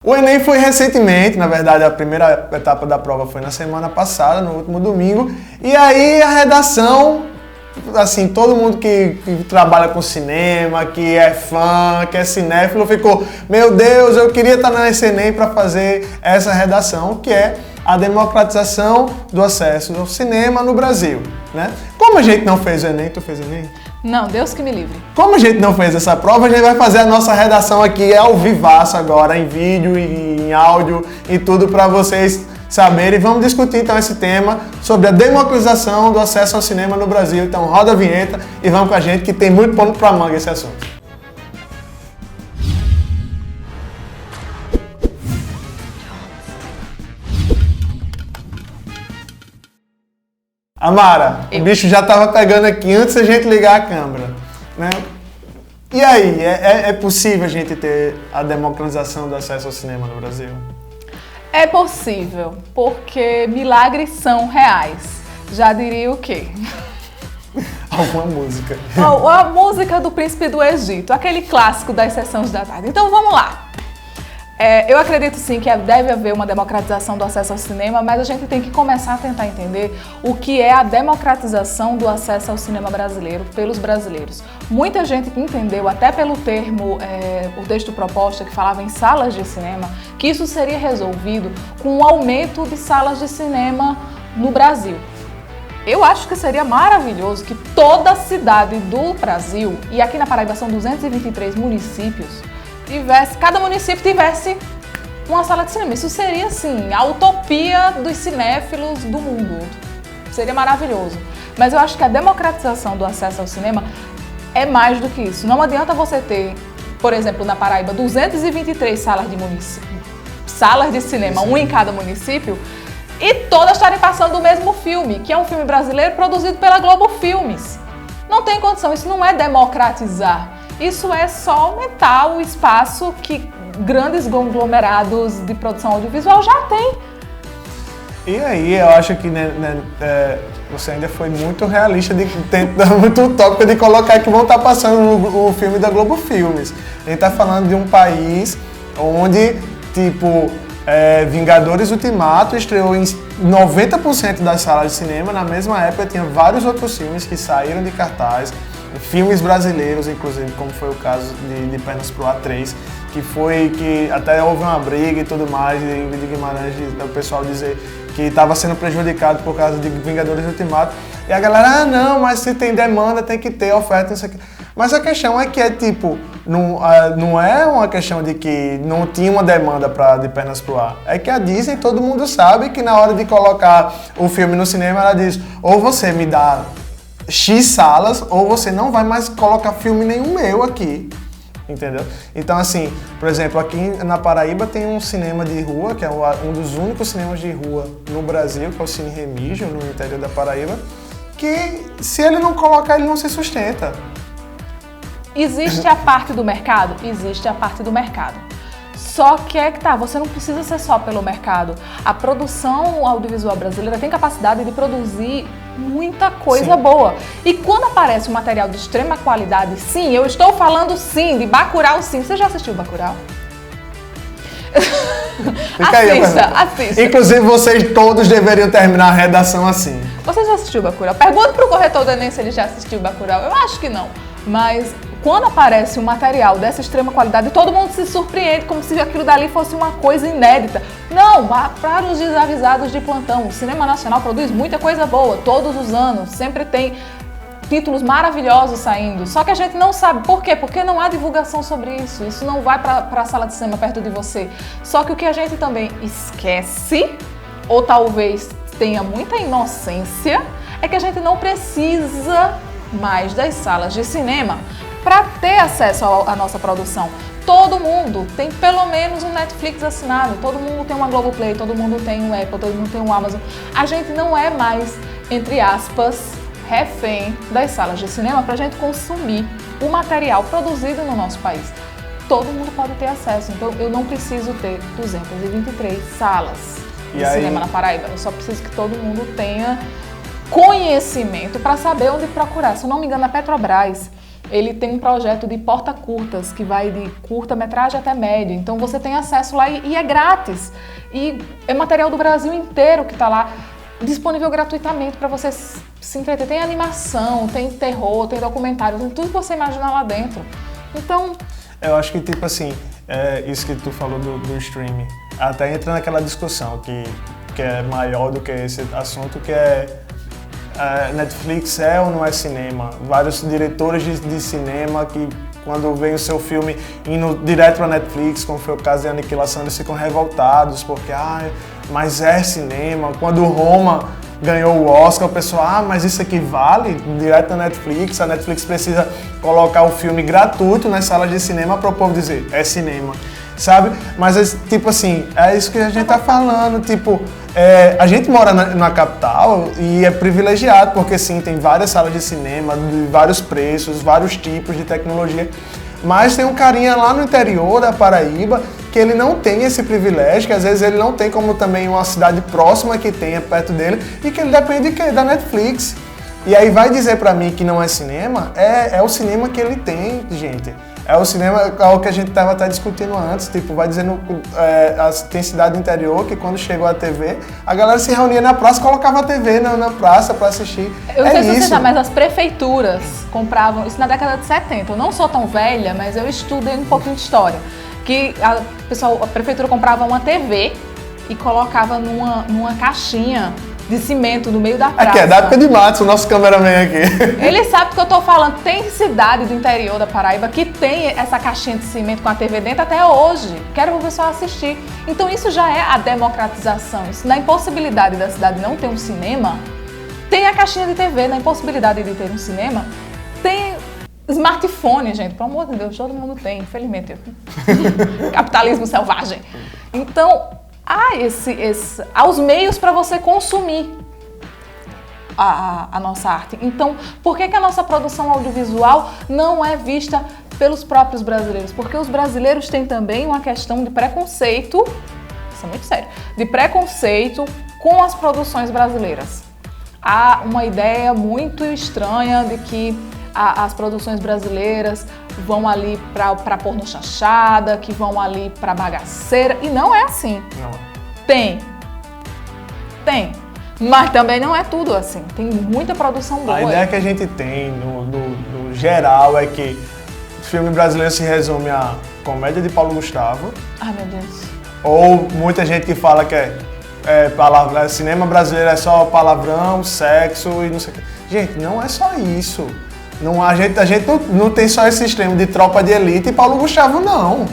O Enem foi recentemente, na verdade a primeira etapa da prova foi na semana passada, no último domingo, e aí a redação, assim, todo mundo que trabalha com cinema, que é fã, que é cinéfilo, ficou, meu Deus, eu queria estar nesse Enem para fazer essa redação, que é a democratização do acesso ao cinema no Brasil, né? Como a gente não fez o Enem, tu fez o Enem? Não, Deus que me livre. Como a gente não fez essa prova, a gente vai fazer a nossa redação aqui ao vivaço agora, em vídeo e em áudio e tudo para vocês saberem. Vamos discutir então esse tema sobre a democratização do acesso ao cinema no Brasil. Então roda a vinheta e vamos com a gente que tem muito pano para manga esse assunto. Amara, o bicho já estava pegando aqui antes da gente ligar a câmera, né? E aí, é possível a gente ter a democratização do acesso ao cinema no Brasil? É possível, porque milagres são reais. Já diria o quê? Alguma música. A música do Príncipe do Egito, aquele clássico das sessões da tarde. Então vamos lá. Eu acredito sim que deve haver uma democratização do acesso ao cinema, mas a gente tem que começar a tentar entender o que é a democratização do acesso ao cinema brasileiro pelos brasileiros. Muita gente entendeu, até pelo termo, o texto proposta que falava em salas de cinema, que isso seria resolvido com um aumento de salas de cinema no Brasil. Eu acho que seria maravilhoso que toda cidade do Brasil, e aqui na Paraíba são 223 municípios, cada município tivesse uma sala de cinema. Isso seria, assim, a utopia dos cinéfilos do mundo. Seria maravilhoso. Mas eu acho que a democratização do acesso ao cinema é mais do que isso. Não adianta você ter, por exemplo, na Paraíba, 223 salas de cinema, um em cada município, e todas estarem passando o mesmo filme, que é um filme brasileiro produzido pela Globo Filmes. Não tem condição, isso não é democratizar. Isso é só aumentar o espaço que grandes conglomerados de produção audiovisual já têm. E aí, eu acho que você ainda foi muito realista, muito utópico de colocar que vão estar passando o filme da Globo Filmes. A gente está falando de um país onde, tipo, Vingadores Ultimato estreou em 90% das salas de cinema. Na mesma época, tinha vários outros filmes que saíram de cartaz. Filmes brasileiros, inclusive, como foi o caso de Pernas pro Ar 3, que até houve uma briga e tudo mais, de Guimarães, o pessoal dizer que estava sendo prejudicado por causa de Vingadores Ultimato. E a galera, não, mas se tem demanda, tem que ter oferta, isso aqui. Mas a questão é que não é uma questão de que não tinha uma demanda de Pernas pro Ar. É que a Disney, todo mundo sabe que na hora de colocar o filme no cinema, ela diz, ou você me dá X salas, ou você não vai mais colocar filme nenhum meu aqui, entendeu? Então, assim, por exemplo, aqui na Paraíba tem um cinema de rua, que é um dos únicos cinemas de rua no Brasil, que é o Cine Remígio, no interior da Paraíba, que se ele não colocar, ele não se sustenta. Existe a parte do mercado? Existe a parte do mercado. Só que você não precisa ser só pelo mercado. A produção audiovisual brasileira tem capacidade de produzir muita coisa boa. E quando aparece um material de extrema qualidade, sim, eu estou falando sim, de Bacurau sim. Você já assistiu Bacurau? Assista. Inclusive, vocês todos deveriam terminar a redação assim. Você já assistiu Bacurau? Pergunta pro corretor do Enem se ele já assistiu Bacurau. Eu acho que não. Mas quando aparece um material dessa extrema qualidade, todo mundo se surpreende, como se aquilo dali fosse uma coisa inédita. Não, para os desavisados de plantão, o cinema nacional produz muita coisa boa, todos os anos, sempre tem títulos maravilhosos saindo. Só que a gente não sabe por quê, porque não há divulgação sobre isso, isso não vai para a sala de cinema perto de você. Só que o que a gente também esquece, ou talvez tenha muita inocência, é que a gente não precisa mais das salas de cinema para ter acesso à nossa produção. Todo mundo tem pelo menos um Netflix assinado, todo mundo tem uma Globoplay, todo mundo tem um Apple, todo mundo tem um Amazon. A gente não é mais, entre aspas, refém das salas de cinema para a gente consumir o material produzido no nosso país. Todo mundo pode ter acesso, então eu não preciso ter 223 salas de cinema na Paraíba, eu só preciso que todo mundo tenha conhecimento para saber onde procurar. Se eu não me engano, a Petrobras ele tem um projeto de porta-curtas, que vai de curta-metragem até média. Então você tem acesso lá e é grátis. E é material do Brasil inteiro que está lá disponível gratuitamente para você se entreter. Tem animação, tem terror, tem documentário, tem tudo que você imaginar lá dentro. Então... Eu acho que, tipo assim, isso que tu falou do streaming, até entra naquela discussão que é maior do que esse assunto, que Netflix é ou não é cinema? Vários diretores de cinema que, quando vem o seu filme indo direto para Netflix, como foi o caso de Aniquilação, eles ficam revoltados, porque, mas é cinema. Quando Roma ganhou o Oscar, o pessoal, mas isso aqui vale direto na Netflix, a Netflix precisa colocar o filme gratuito nas salas de cinema para o povo dizer, é cinema, sabe? Mas, tipo assim, é isso que a gente tá falando, tipo, a gente mora na capital e é privilegiado, porque sim, tem várias salas de cinema, de vários preços, vários tipos de tecnologia, mas tem um carinha lá no interior da Paraíba que ele não tem esse privilégio, que às vezes ele não tem como também uma cidade próxima que tenha perto dele, e que ele depende de quê? Da Netflix. E aí vai dizer pra mim que não é cinema, é o cinema que ele tem, gente. É o cinema, é o que a gente estava até discutindo antes, tipo, vai dizendo, tem cidade interior que quando chegou a TV, a galera se reunia na praça e colocava a TV na praça para assistir. Eu não sei se você sabe, mas as prefeituras compravam, isso na década de 70, eu não sou tão velha, mas eu estudei um pouquinho de história, que a prefeitura comprava uma TV e colocava numa caixinha de cimento no meio da praça. Aqui é da época de Matos, o nosso cameraman aqui. Ele sabe do que eu tô falando. Tem cidade do interior da Paraíba que tem essa caixinha de cimento com a TV dentro até hoje. Quero o pessoal assistir. Então isso já é a democratização. Isso, na impossibilidade da cidade não ter um cinema, tem a caixinha de TV. Na impossibilidade de ter um cinema, tem smartphone, gente. Pelo amor de Deus, todo mundo tem, infelizmente. Capitalismo selvagem. Então... há os meios para você consumir a nossa arte. Então, por que a nossa produção audiovisual não é vista pelos próprios brasileiros? Porque os brasileiros têm também uma questão de preconceito, isso é muito sério, de preconceito com as produções brasileiras. Há uma ideia muito estranha de que as produções brasileiras vão ali pra porno chanchada, que vão ali pra bagaceira, e não é assim. Não. Tem, mas também não é tudo assim, tem muita produção boa. A ideia que a gente tem, no geral, é que o filme brasileiro se resume a comédia de Paulo Gustavo. Ai, meu Deus. Ou muita gente que fala que cinema brasileiro é só palavrão, sexo e não sei o que. Gente, não é só isso. Não, a gente não tem só esse extremo de Tropa de Elite e Paulo Gustavo, não.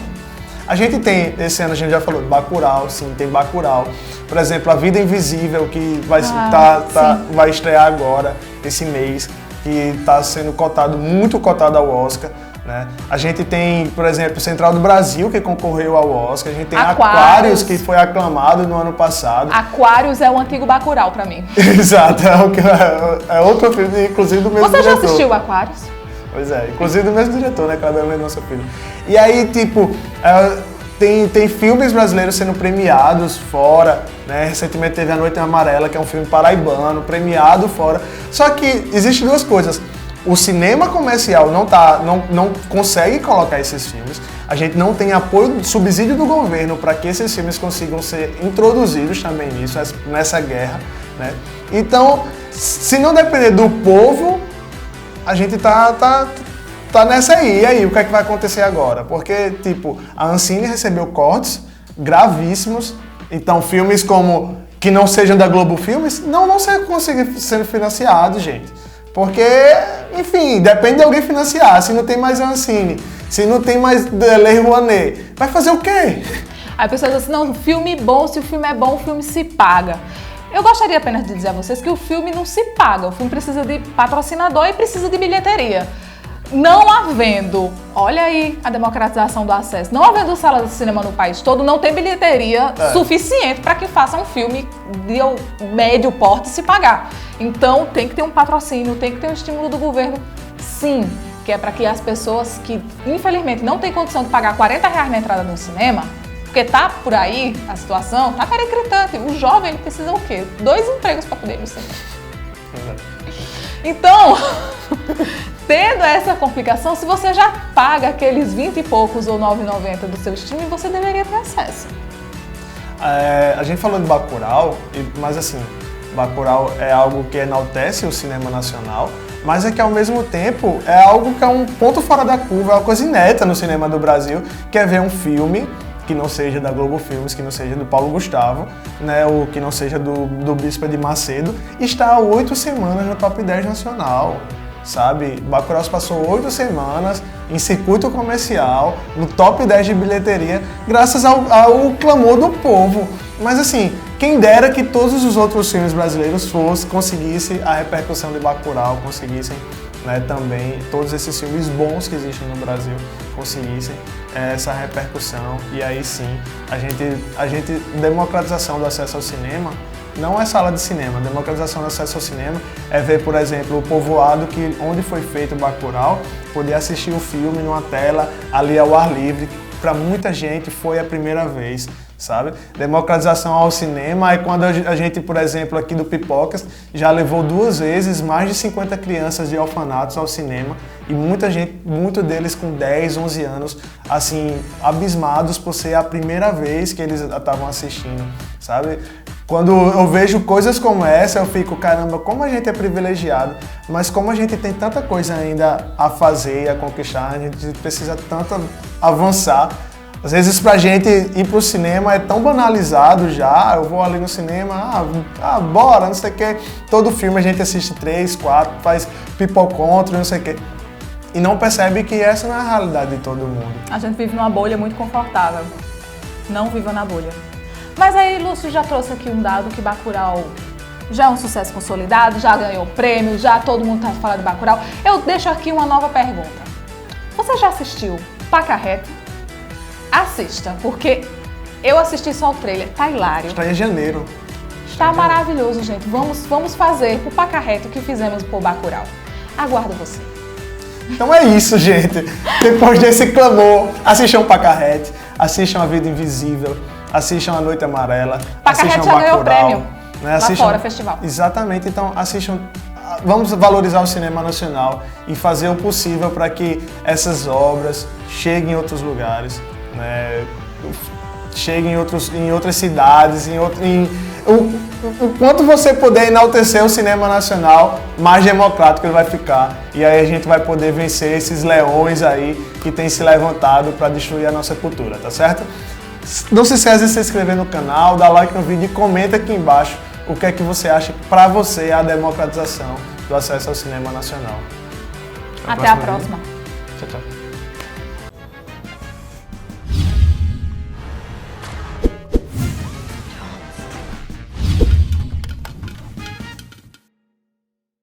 A gente tem, esse ano a gente já falou, Bacurau, sim, tem Bacurau. Por exemplo, A Vida Invisível, que vai estrear agora, esse mês, que está sendo muito cotado ao Oscar. Né? A gente tem, por exemplo, Central do Brasil, que concorreu ao Oscar. A gente tem Aquários, que foi aclamado no ano passado. Aquários é o antigo Bacurau pra mim. Exato, é outro filme, inclusive do mesmo diretor. Você já assistiu Aquários? Pois é, inclusive do mesmo diretor, né? Kleber Mendonça Filho. E aí, tipo, tem filmes brasileiros sendo premiados fora, né? Recentemente teve A Noite Amarela, que é um filme paraibano, premiado fora. Só que existem duas coisas. O cinema comercial não consegue colocar esses filmes. A gente não tem apoio, subsídio do governo para que esses filmes consigam ser introduzidos também nessa guerra, né? Então, se não depender do povo, a gente tá nessa aí. E aí, o que é que vai acontecer agora? Porque, tipo, a Ancine recebeu cortes gravíssimos. Então, filmes como que não sejam da Globo Filmes não vão conseguir ser financiados, gente. Porque, enfim, depende de alguém financiar. Se não tem mais a Ancine, se não tem mais Lei Rouanet, vai fazer o quê? Aí a pessoa diz assim, não, filme bom, se o filme é bom, o filme se paga. Eu gostaria apenas de dizer a vocês que o filme não se paga. O filme precisa de patrocinador e precisa de bilheteria. Não havendo, olha aí a democratização do acesso, não havendo salas de cinema no país todo, não tem bilheteria suficiente para que faça um filme de médio porte se pagar. Então tem que ter um patrocínio, tem que ter um estímulo do governo, sim, que é para que as pessoas que infelizmente não têm condição de pagar R$40 na entrada do cinema, porque tá por aí a situação, tá periclitante. O jovem ele precisa o quê? 2 empregos para poder ir no cinema. Então, tendo essa complicação, se você já paga aqueles 20 e poucos ou 9,90 do seu streaming, você deveria ter acesso. A gente falou de Bacurau, mas assim, Bacurau é algo que enaltece o cinema nacional, mas é que ao mesmo tempo é algo que é um ponto fora da curva, é uma coisa inédita no cinema do Brasil, que é ver um filme que não seja da Globo Filmes, que não seja do Paulo Gustavo, né, ou que não seja do Bispo de Macedo, está há 8 semanas no Top 10 nacional, sabe? Bacurau passou 8 semanas em circuito comercial, no Top 10 de bilheteria, graças ao clamor do povo. Mas assim, quem dera que todos os outros filmes brasileiros conseguissem a repercussão de Bacurau, conseguissem, né, também todos esses filmes bons que existem no Brasil conseguissem essa repercussão, e aí sim a gente democratização do acesso ao cinema não é sala de cinema. Democratização do acesso ao cinema é ver, por exemplo, o povoado onde foi feito o Bacurau, poder assistir o filme numa tela ali ao ar livre. Para muita gente foi a primeira vez, sabe? Democratização ao cinema é quando a gente, por exemplo, aqui do Pipocas, já levou 2 vezes mais de 50 crianças de orfanatos ao cinema, e muita gente, muitos deles com 10, 11 anos, assim, abismados por ser a primeira vez que eles estavam assistindo, sabe? Quando eu vejo coisas como essa, eu fico, caramba, como a gente é privilegiado, mas como a gente tem tanta coisa ainda a fazer e a conquistar, a gente precisa tanto avançar. Às vezes pra gente ir pro cinema é tão banalizado já, eu vou ali no cinema, bora, não sei o que. Todo filme a gente assiste 3, 4, faz pipocôntro, não sei o que. E não percebe que essa não é a realidade de todo mundo. A gente vive numa bolha muito confortável. Não viva na bolha. Mas aí, Lúcio já trouxe aqui um dado que Bacurau já é um sucesso consolidado, já ganhou prêmio, já todo mundo tá falando de Bacurau. Eu deixo aqui uma nova pergunta. Você já assistiu Pacarrete? Assista, porque eu assisti só o trailer, tá hilário. Está em janeiro. Está maravilhoso, gente. Vamos fazer o Pacarrete que fizemos por Bacurau. Aguardo você. Então é isso, gente. Depois desse clamor, assistam Pacarrete, assistam A Vida Invisível, assistam A Noite Amarela, Pacarrete assistam já ganhou Bacurau, prêmio né? lá Assistam, fora, festival. Exatamente, então assistam. Vamos valorizar o cinema nacional e fazer o possível para que essas obras cheguem em outros lugares, né? Cheguem em outras cidades, o quanto você puder enaltecer o cinema nacional, mais democrático ele vai ficar. E aí a gente vai poder vencer esses leões aí que têm se levantado para destruir a nossa cultura, tá certo? Não se esqueça de se inscrever no canal, dar like no vídeo e comenta aqui embaixo o que é que você acha que para você é a democratização do acesso ao cinema nacional. Até a próxima. Tchau, tchau.